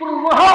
13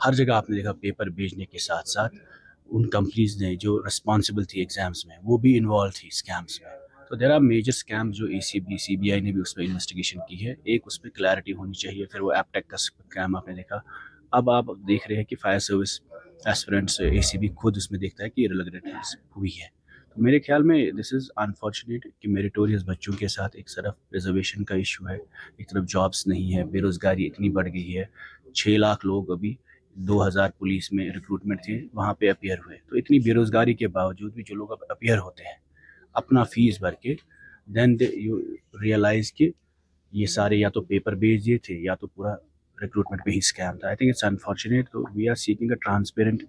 ہر جگہ آپ نے دیکھا پیپر بھیجنے کے ساتھ ساتھ ان کمپنیز نے جو رسپانسبل تھی ایگزامس میں وہ بھی انوالو تھی اسکیمس میں. تو دیر آر میجر اسکیمز جو سی بی آئی نے بھی اس پہ انویسٹیگیشن کی ہے. ایک اس پہ کلیئرٹی ہونی چاہیے. پھر وہ ایپ ٹیک کا اسکیم آپ نے دیکھا. اب آپ دیکھ رہے ہیں کہ فائر سروس ایسپرنٹس ACB خود اس میں دیکھتا ہے کہ ریگولیٹریز ہوئی ہے. تو میرے خیال میں دس از انفارچونیٹ کہ میریٹوریس بچوں کے ساتھ ایک طرف ریزرویشن کا ایشو ہے, ایک طرف جابس نہیں ہے, بے روزگاری اتنی بڑھ گئی ہے. 6 لاکھ لوگ ابھی 2000 پولیس میں ریکروٹمنٹ تھے وہاں پہ اپیئر ہوئے. تو اتنی بے روزگاری کے باوجود بھی جو لوگ اب اپیئر ہوتے ہیں اپنا فیس بھر کے, دین یو ریئلائز کہ یہ سارے یا تو پیپر بھیج دیے تھے یا تو پورا ریکروٹمنٹ پہ ہی اسکیم تھا. I think it's unfortunate. تو we are seeking a transparent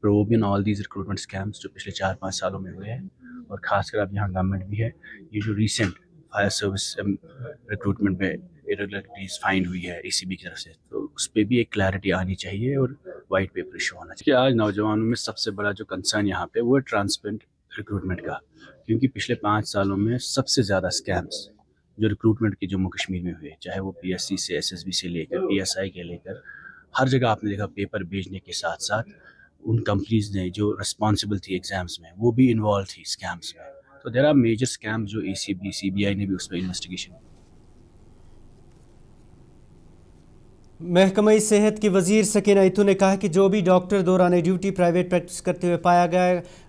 probe in all these recruitment schemes جو پچھلے 4-5 سالوں میں ہوئے ہیں, اور خاص کر اب یہاں گورنمنٹ بھی ہے. یہ جو ریسنٹ فائر سروس ریکروٹمنٹ میں irregularities فائنڈ ہوئی ہے ACB کی طرف سے, تو اس پہ بھی ایک کلیئرٹی آنی چاہیے اور وائٹ پیپر ایشو ہونا چاہیے. آج نوجوانوں میں سب سے بڑا جو کنسرن یہاں پہ وہ ہے ٹرانسپیرنٹ ریکروٹمنٹ کا, کیونکہ پچھلے 5 سالوں میں سب سے زیادہ اسکیمس جو ریکروٹمنٹ کے جموں کشمیر میں ہوئے, چاہے وہ PSC سے SSB سے لے کر PSI کے لے کر, ہر جگہ آپ نے دیکھا پیپر بھیجنے کے ساتھ ساتھ ان کمپنیز نے جو رسپانسبل تھی ایگزامس میں وہ بھی انوالو تھی اسکیمس میں. تو دیر آر میجر اسکیمز جو ACB CBI نے بھی اس پہ انویسٹیگیشن. محکمہ صحت کی وزیر سکینہ ایتو نے کہا کہ جو بھی ڈاکٹر دوران ڈیوٹی پرائیویٹ پریکٹس کرتے ہوئے پایا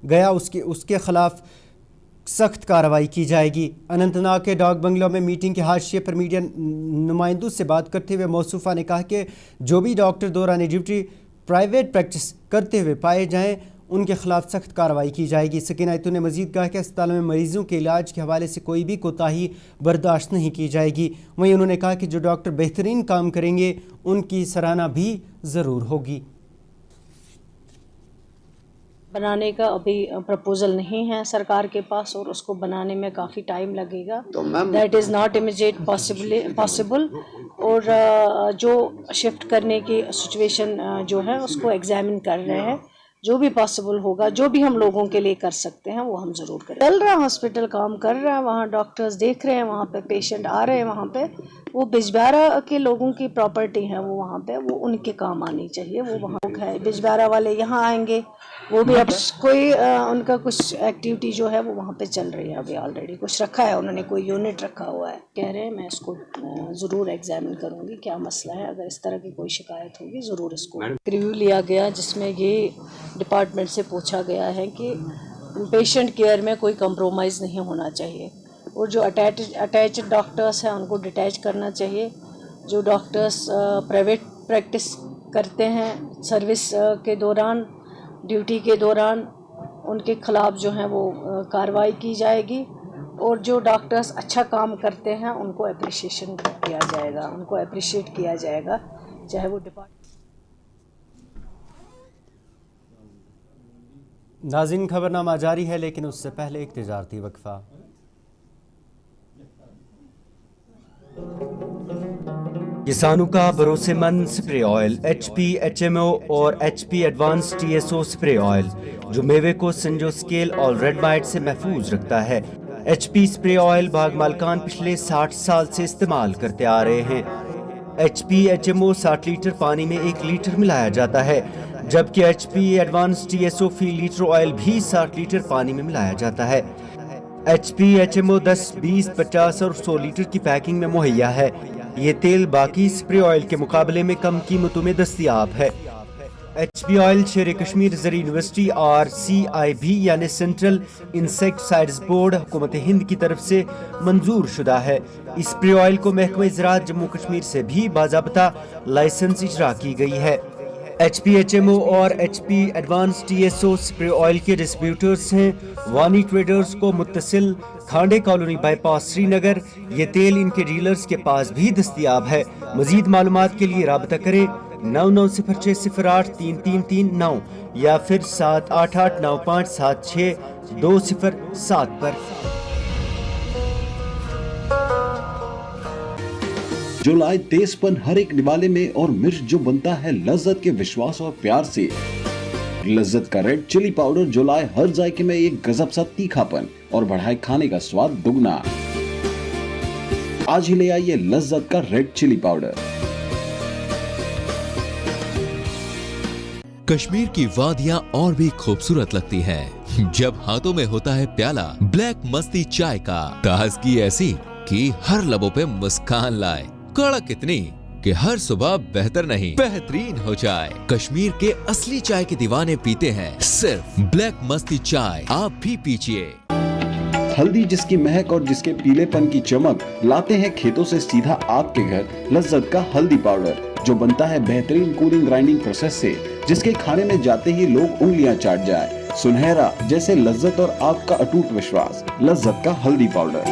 گیا اس کے خلاف سخت کارروائی کی جائے گی. اننت ناگ کے ڈاک بنگلوں میں میٹنگ کے حاشیے پر میڈیا نمائندوں سے بات کرتے ہوئے موصوفہ نے کہا کہ جو بھی ڈاکٹر دوران ڈیوٹی پرائیویٹ پریکٹس کرتے ہوئے پائے جائیں ان کے خلاف سخت کارروائی کی جائے گی. سکینہ ایتو نے مزید کہا کہ اسپتالوں میں مریضوں کے علاج کے حوالے سے کوئی بھی کوتاہی برداشت نہیں کی جائے گی. وہیں انہوں نے کہا کہ جو ڈاکٹر بہترین کام کریں گے ان کی سراہنا بھی ضرور ہوگی. بنانے کا ابھی پرپوزل نہیں ہے سرکار کے پاس, اور اس کو بنانے میں کافی ٹائم لگے گا. That is not immediate possible. اور جو شفٹ کرنے کی سچویشن جو ہے اس کو ایگزامن کر رہے ہیں. جو بھی پاسبل ہوگا, جو بھی ہم لوگوں کے لیے کر سکتے ہیں وہ ہم ضرور کریں. چل رہا ہاسپٹل کام کر رہا ہے, وہاں ڈاکٹرز دیکھ رہے ہیں, وہاں پہ پیشنٹ آ رہے ہیں. وہاں پہ وہ بجبارہ کے لوگوں کی پراپرٹی ہے, وہ وہاں پہ وہ ان کے کام آنی چاہیے. وہ وہاں ہے بجبارہ والے یہاں آئیں گے, وہ بھی اب کوئی ان کا کچھ ایکٹیویٹی جو ہے وہ وہاں پہ چل رہی ہے. ابھی آلریڈی کچھ رکھا ہے انہوں نے, کوئی یونٹ رکھا ہوا ہے. کہہ رہے ہیں میں اس کو ضرور ایگزامن کروں گی کیا مسئلہ ہے. اگر اس طرح کی کوئی شکایت ہوگی ضرور اس کو ریویو لیا گیا, جس میں یہ ڈپارٹمنٹ سے پوچھا گیا ہے کہ پیشنٹ کیئر میں کوئی کمپرومائز نہیں ہونا چاہیے, اور جو اٹیچڈ ڈاکٹرس ہیں ان کو ڈیٹیچ کرنا چاہیے. جو ڈاکٹرس پرائیویٹ پریکٹس کرتے ہیں سروس کے دوران, ڈیوٹی کے دوران, ان کے خلاف جو ہیں وہ کارروائی کی جائے گی. اور جو ڈاکٹرس اچھا کام کرتے ہیں ان کو اپریشیشن کیا جائے گا, ان کو اپریشیٹ کیا جائے گا, چاہے وہ ڈپارٹمنٹ. ناظرین خبر نامہ جاری ہے, لیکن اس سے پہلے ایک تجارتی وقفہ. کسانوں کا بھروسے مند سپرے آئل HP HMO اور HP advance TSO spray oil جو میوے کو سنجو سکیل اور ریڈ مائٹ سے محفوظ رکھتا ہے. HP سپرے آئل باغ مالکان پچھلے 60 سال سے استعمال کرتے آ رہے ہیں. HP HMO 60 لیٹر پانی میں 1 لیٹر ملایا جاتا ہے, جبکہ HP ایڈوانس TSO فی لیٹر آئل بھی 60 لیٹر پانی میں ملایا جاتا ہے. HP HMO 10, 20, 50 اور 100 لیٹر کی پیکنگ میں مہیا ہے. یہ تیل باقی سپرے آئل کے مقابلے میں کم قیمتوں میں دستیاب ہے. HP آئل شیر کشمیر زرعی یونیورسٹی RCIB یعنی سینٹرل انسیکٹسائڈز بورڈ حکومت ہند کی طرف سے منظور شدہ ہے. اس سپرے آئل کو محکمہ زراعت جموں کشمیر سے بھی باضابطہ لائسنس اجرا کی گئی ہے. HP HMO اور HP advance TSO spray oil کے ڈسٹریبیوٹرز ہیں وانی ٹریڈرز کو متصل کھانڈے کالونی بائی پاس سری نگر. یہ تیل ان کے ڈیلرز کے پاس بھی دستیاب ہے. مزید معلومات کے لیے رابطہ کریں 9906083339 یا پھر 7889576207 پر. جو لائے تیز پن ہر ایک نوالے میں اور مرچ جو بنتا ہے لذت کے وشواس اور پیار سے. لذت کا ریڈ چلی پاؤڈر جو لائے ہر ذائقے میں ایک گزب سا تیکھا پن اور بڑھائے کھانے کا سواد دگنا. آج ہی لے آئیے لذت کا ریڈ چلی پاؤڈر. کشمیر کی وادیاں اور بھی خوبصورت لگتی ہیں جب ہاتھوں میں ہوتا ہے پیالہ بلیک مستی چائے کا، تازگی ایسی کہ ہر لبوں پہ مسکان لائے، کڑک اتنی کہ ہر صبح بہتر نہیں بہترین ہو جائے۔ کشمیر کے اصلی چائے کے دیوانے پیتے ہیں صرف بلیک مستی چائے، آپ بھی پیجئے۔ ہلدی جس کی مہک اور جس کے پیلے پن کی چمک لاتے ہیں کھیتوں سے سیدھا آپ کے گھر، لذت کا ہلدی پاؤڈر جو بنتا ہے بہترین کولنگ گرائنڈنگ پروسیس سے، جس کے کھانے میں جاتے ہی لوگ انگلیاں چاٹ جائیں۔ سنہرا جیسے لذت اور آپ کا اٹوٹ وشواس، لذت کا ہلدی پاؤڈر۔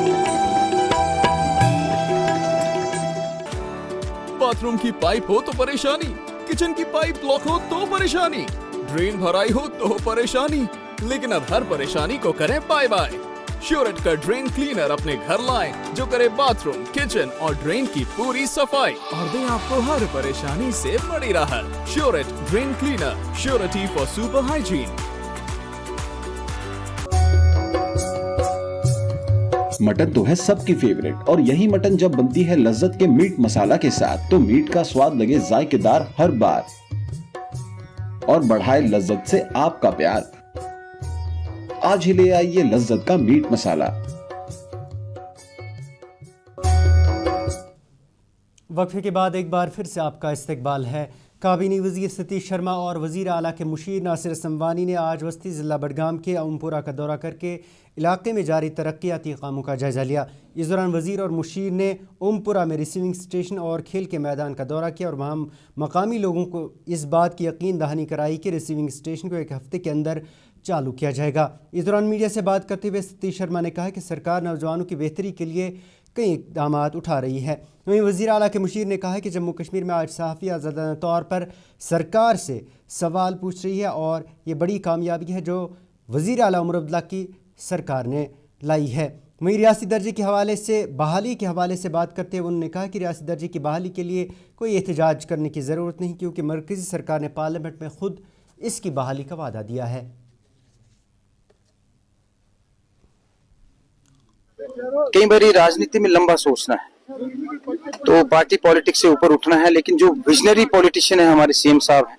باتھ روم کی پائپ ہو تو پریشانی، کچن کی پائپ بلاک ہو تو پریشانی، ڈرین بھرائی ہو تو پریشانی، لیکن اب ہر پریشانی کو کریں بائے بائے۔ شیورٹ کا ڈرین کلینر اپنے گھر لائیں جو کرے باتھ روم، کچن اور ڈرین کی پوری صفائی اور دیں آپ کو ہر پریشانی سے بڑی راحت۔ Surety drain cleaner, surety for super hygiene. Mutton تو ہے سب کی فیوریٹ، اور یہی مٹن جب بنتی ہے لذت کے میٹ مسالہ کے ساتھ تو میٹ کا سواد لگے ذائقے دار ہر بار اور بڑھائے لذت سے آپ کا پیار۔ آج ہی لے آئیے لذت کا میٹ مسالہ۔ وقفے کے بعد ایک بار پھر سے آپ کا استقبال ہے۔ کابینی وزیر ستیش شرما اور وزیر اعلیٰ کے مشیر ناصر اسموانی نے آج وسطی ضلع بڈگام کے اومپورہ کا دورہ کر کے علاقے میں جاری ترقیاتی کاموں کا جائزہ لیا۔ اس دوران وزیر اور مشیر نے اومپورہ میں ریسیونگ اسٹیشن اور کھیل کے میدان کا دورہ کیا اور وہاں مقامی لوگوں کو اس بات کی یقین دہانی کرائی کہ ریسیونگ اسٹیشن کو ایک ہفتے کے اندر چالو کیا جائے گا۔ اس دوران میڈیا سے بات کرتے ہوئے ستیش شرما نے کہا کہ سرکار نوجوانوں کی بہتری کے لیے کئی اقدامات اٹھا رہی ہے۔ وہیں وزیر اعلیٰ کے مشیر نے کہا کہ جموں کشمیر میں آج صحافی آزادانہ طور پر سرکار سے سوال پوچھ رہی ہے اور یہ بڑی کامیابی ہے جو وزیر اعلیٰ عمر عبداللہ کی سرکار نے لائی ہے۔ وہیں ریاستی درجے کے حوالے سے بحالی کے حوالے سے بات کرتے ہوئے انہوں نے کہا کہ ریاستی درجے کی بحالی کے لیے کوئی احتجاج کرنے کی ضرورت نہیں کیونکہ مرکزی سرکار نے پارلیمنٹ میں خود اس کی بحالی کا وعدہ دیا ہے۔ کئی باری راجنیتی میں لمبا سوچنا ہے تو پارٹی پالیٹکس سے اوپر اٹھنا ہے، لیکن جو ویژنری پولیٹیشین ہے ہمارے سی ایم صاحب ہیں،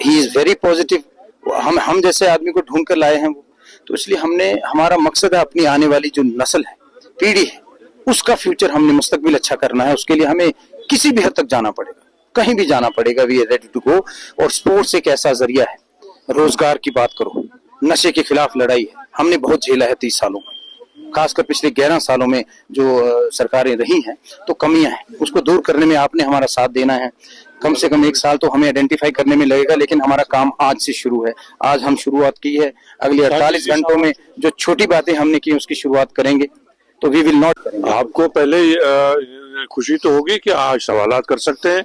ہی از ویری پازیٹیو۔ ہم جیسے آدمی کو ڈھونڈ کر لائے ہیں وہ، تو اس لیے ہمارا مقصد ہے اپنی آنے والی جو نسل ہے، پیڑھی ہے، اس کا فیوچر ہم نے مستقبل اچھا کرنا ہے۔ اس کے لیے ہمیں کسی بھی حد تک جانا پڑے گا، کہیں بھی جانا پڑے گا، we are ready to go. اور سپورٹس ایک ایسا ذریعہ ہے، روزگار کی بات کرو، نشے کے خلاف لڑائی ہے، ہم نے بہت جھیلا ہے 30 سالوں میں، خاص کر پچھلے 11 سالوں میں جو سرکاریں رہی ہیں تو کمیاں ہیں، اس کو دور کرنے میں آپ نے ہمارا ساتھ دینا ہے۔ کم سے کم 1 سال تو ہمیں آئیڈینٹیفائی کرنے میں لگے گا، لیکن ہمارا کام آج سے شروع ہے۔ آج ہم شروعات کی ہے، اگلے 48 گھنٹوں میں جو چھوٹی باتیں ہم نے کی اس کی شروعات کریں گے، تو وی ول ناٹ کریں گے۔ آپ کو پہلے خوشی تو ہوگی کہ آج سوالات کر سکتے ہیں،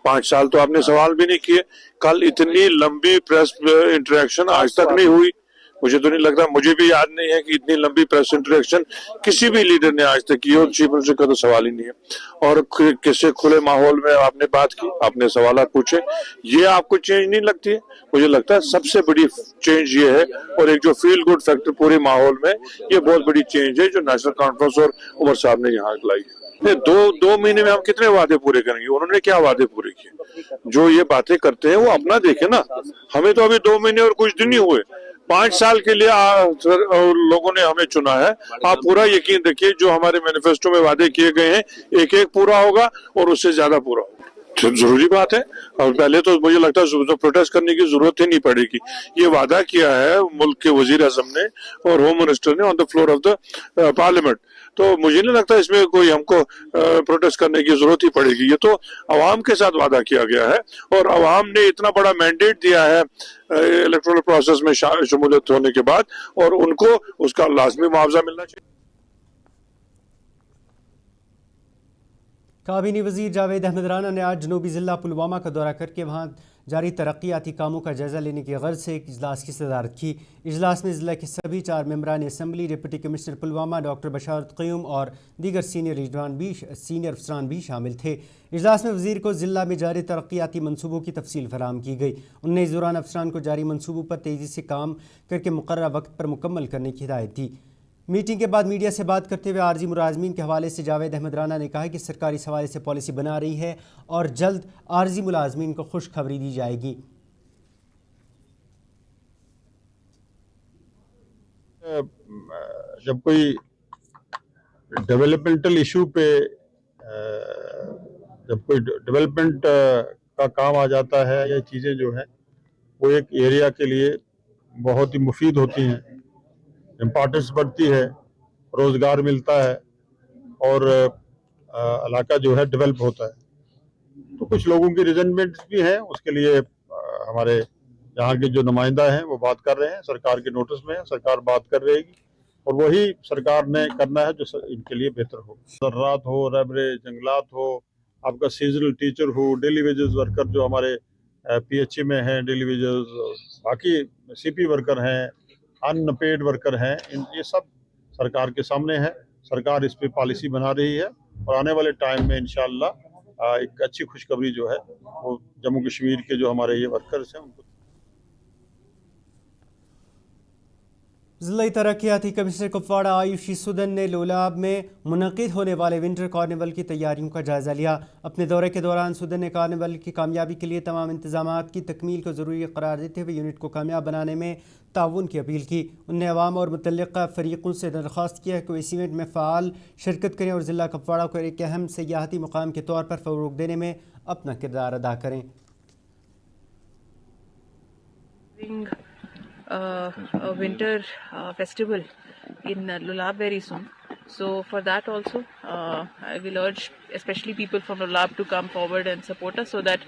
5 سال تو آپ نے سوال بھی نہیں کیے۔ کل اتنی لمبی پریس انٹریکشن آج تک نہیں ہوئی، مجھے تو نہیں لگتا، مجھے بھی یاد نہیں ہے کہ اتنی لمبی پریس انٹریکشن کسی بھی لیڈر نے آج تک کی ہو۔ چیف منسٹر کا تو سوال ہی نہیں ہے، اور کسی کھلے ماحول میں آپ نے بات کی، آپ نے سوالات پوچھے، یہ آپ کو چینج نہیں لگتی ہے؟ مجھے لگتا ہے سب سے بڑی چینج یہ ہے، اور ایک جو فیل گڈ فیکٹر پورے ماحول میں، یہ بہت بڑی چینج ہے جو نیشنل کانفرنس اور عمر صاحب نے یہاں لائی ہے۔ دو مہینے میں ہم کتنے وعدے پورے کریں گے؟ انہوں نے کیا وعدے پورے کیے؟ جو یہ باتیں کرتے ہیں وہ اپنا دیکھیں نا، ہمیں تو ابھی 2 مہینے اور کچھ دن ہی ہوئے، 5 سال کے لیے لوگوں نے ہمیں چنا ہے۔ آپ پورا یقین رکھیے جو ہمارے مینیفیسٹو میں وعدے کیے گئے ہیں ایک پورا ہوگا اور اس سے زیادہ پورا ہوگا۔ ضروری بات ہے، اور پہلے تو مجھے لگتا ہے پروٹیسٹ کرنے کی ضرورت ہی نہیں پڑے گی۔ یہ وعدہ کیا ہے ملک کے وزیر اعظم نے اور ہوم منسٹر نے on the floor of the parliament, تو مجھے نہیں لگتا اس میں کوئی ہم کو پروٹیسٹ کرنے کی ضرورت ہی پڑے گی۔ یہ تو عوام کے ساتھ وعدہ کیا گیا ہے، اور عوام نے اتنا بڑا مینڈیٹ دیا ہے الیکٹورل پروسیس میں شمولیت ہونے کے بعد، اور ان کو اس کا لازمی معاوضہ ملنا چاہیے۔ کابینی وزیر جاوید احمد رانا نے آج جنوبی ضلع پلوامہ کا دورہ کر کے وہاں جاری ترقیاتی کاموں کا جائزہ لینے کی غرض سے ایک اجلاس کی صدارت کی۔ اجلاس میں ضلع کے سبھی 4 ممبران assembly, deputy commissioner Pulwama doctor بشارت قیوم اور دیگر سینئر افسران بھی شامل تھے۔ اجلاس میں وزیر کو ضلع میں جاری ترقیاتی منصوبوں کی تفصیل فراہم کی گئی۔ انہوں نے اس دوران افسران کو جاری منصوبوں پر تیزی سے کام کر کے مقررہ وقت پر مکمل کرنے کی ہدایت دی۔ میٹنگ کے بعد میڈیا سے بات کرتے ہوئے عارضی ملازمین کے حوالے سے جاوید احمد رانا نے کہا کہ سرکار اس حوالے سے پالیسی بنا رہی ہے اور جلد عارضی ملازمین کو خوشخبری دی جائے گی۔ جب کوئی ڈیولپمنٹل ایشو پہ جب کوئی ڈیولپمنٹ کا کام آ جاتا ہے، یہ چیزیں جو ہیں وہ ایک ایریا کے لیے بہت ہی مفید ہوتی ہیں، امپارٹنس بڑھتی ہے، روزگار ملتا ہے اور علاقہ جو ہے ڈیولپ ہوتا ہے۔ تو کچھ لوگوں کی ریزنمنٹس بھی ہیں، اس کے لیے ہمارے یہاں کے جو نمائندہ ہیں وہ بات کر رہے ہیں، سرکار کے نوٹس میں ہے، سرکار بات کر رہے گی اور وہی سرکار نے کرنا ہے جو ان کے لیے بہتر ہو۔ زراعت ہو، ریبرے، جنگلات ہو، آپ کا سیزنل ٹیچر ہو، ڈیلی ویجز ورکر جو ہمارے پی ایچ ای میں ہیں، ڈیلی ویجز، باقی سی پی ورکر ہیں، ان پیڈ ورکر ہیں، یہ سب سرکار کے سامنے ہے۔ سرکار اس پہ پالیسی بنا رہی ہے اور آنے والے ٹائم میں انشاءاللہ ایک اچھی خوشخبری جو ہے وہ جموں کشمیر کے جو ہمارے یہ ورکرز ہیں ان کو۔ ضلعی ترقیاتی کمشنر کپواڑہ آیوشی سدن نے لولاب میں منعقد ہونے والے ونٹر کارنیول کی تیاریوں کا جائزہ لیا۔ اپنے دورے کے دوران سدن نے کارنیول کی کامیابی کے لیے تمام انتظامات کی تکمیل کو ضروری قرار دیتے ہوئے یونٹ کو کامیاب بنانے میں تعاون کی اپیل کی۔ انہوں نے عوام اور متعلقہ فریقوں سے درخواست کیا کہ وہ اس ایونٹ میں فعال شرکت کریں اور ضلع کپواڑہ کو ایک اہم سیاحتی مقام کے طور پر فروغ دینے میں اپنا کردار ادا کریں۔ A winter festival in Lulab very soon. So for that also, I will urge especially people from Lulab to come forward and support us so that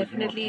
definitely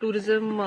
tourism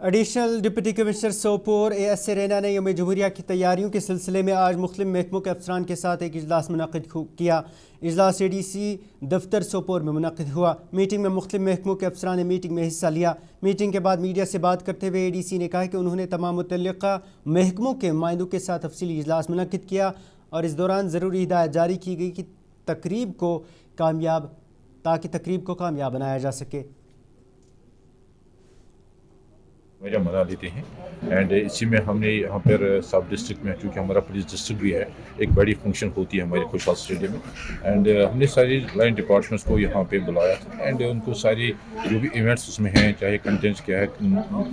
additional deputy commissioner Sopore A S Raina نے یوم جمہوریہ کی تیاریوں کے سلسلے میں آج مختلف محکموں کے افسران کے ساتھ ایک اجلاس منعقد کیا۔ اجلاس اے ڈی سی دفتر سوپور میں منعقد ہوا۔ میٹنگ میں مختلف محکموں کے افسران نے میٹنگ میں حصہ لیا۔ میٹنگ کے بعد میڈیا سے بات کرتے ہوئے اے ڈی سی نے کہا کہ انہوں نے تمام متعلقہ محکموں کے نمائندوں کے ساتھ تفصیلی اجلاس منعقد کیا اور اس دوران ضروری ہدایت جاری کی گئی کہ تقریب کو کامیاب بنایا جا سکے۔ میرا منا لیتے ہیں اینڈ اسی میں ہم نے یہاں پر سب ڈسٹرکٹ میں، کیونکہ ہمارا پولیس ڈسٹرکٹ بھی ہے، ایک بڑی فنکشن ہوتی ہے ہمارے خوشحال اسٹیڈیم میں، اینڈ ہم نے ساری لائن ڈپارٹمنٹس کو یہاں پہ بلایا تھا اینڈ ان کو ساری جو بھی ایونٹس اس میں ہیں، چاہے کنٹینٹس کیا ہے،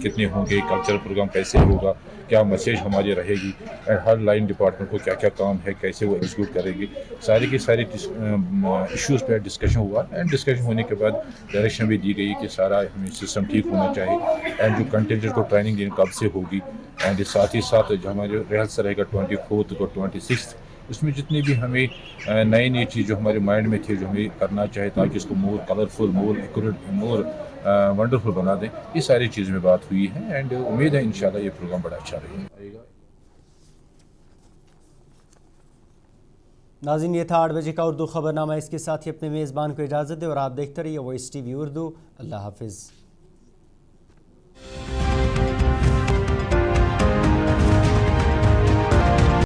کتنے ہوں گے، کلچرل پروگرام کیسے ہوگا، کیا میسیج ہماری رہے گی، اینڈ ہر لائن ڈپارٹمنٹ کو کیا کیا کام ہے، کیسے وہ ایگزیکیوٹ کرے گی، ساری کی ساری ایشوز پہ ڈسکشن ہوا اینڈ ڈسکشن ہونے کے بعد ڈائریکشن بھی دی گئی کہ سارا ہمیں سسٹم ٹھیک ہونا چاہیے اینڈ جو کنٹینجنٹ کو ٹریننگ دینی کب سے ہوگی، اینڈ ساتھ ہی ساتھ جو ہمارے ریہرسل رہے گا 24 کو 26 اس میں جتنی بھی ہمیں نئی چیز جو ہمارے مائنڈ میں تھی جو ہمیں کرنا چاہے تاکہ اس کو مور کلرفل، مور ایکوریٹ، مور ونڈرفل بنا دیں، یہ ساری چیز میں بات ہوئی ہے اینڈ امید ہے انشاءاللہ یہ پروگرام بڑا اچھا رہے گا۔ ناظرین، یہ تھا 8 بجے کا اردو خبرنامہ۔ اس کے ساتھ ہی اپنے میزبان کو اجازت دیں اور آپ دیکھتے رہیے وائس ٹی وی اردو۔ اللہ حافظ۔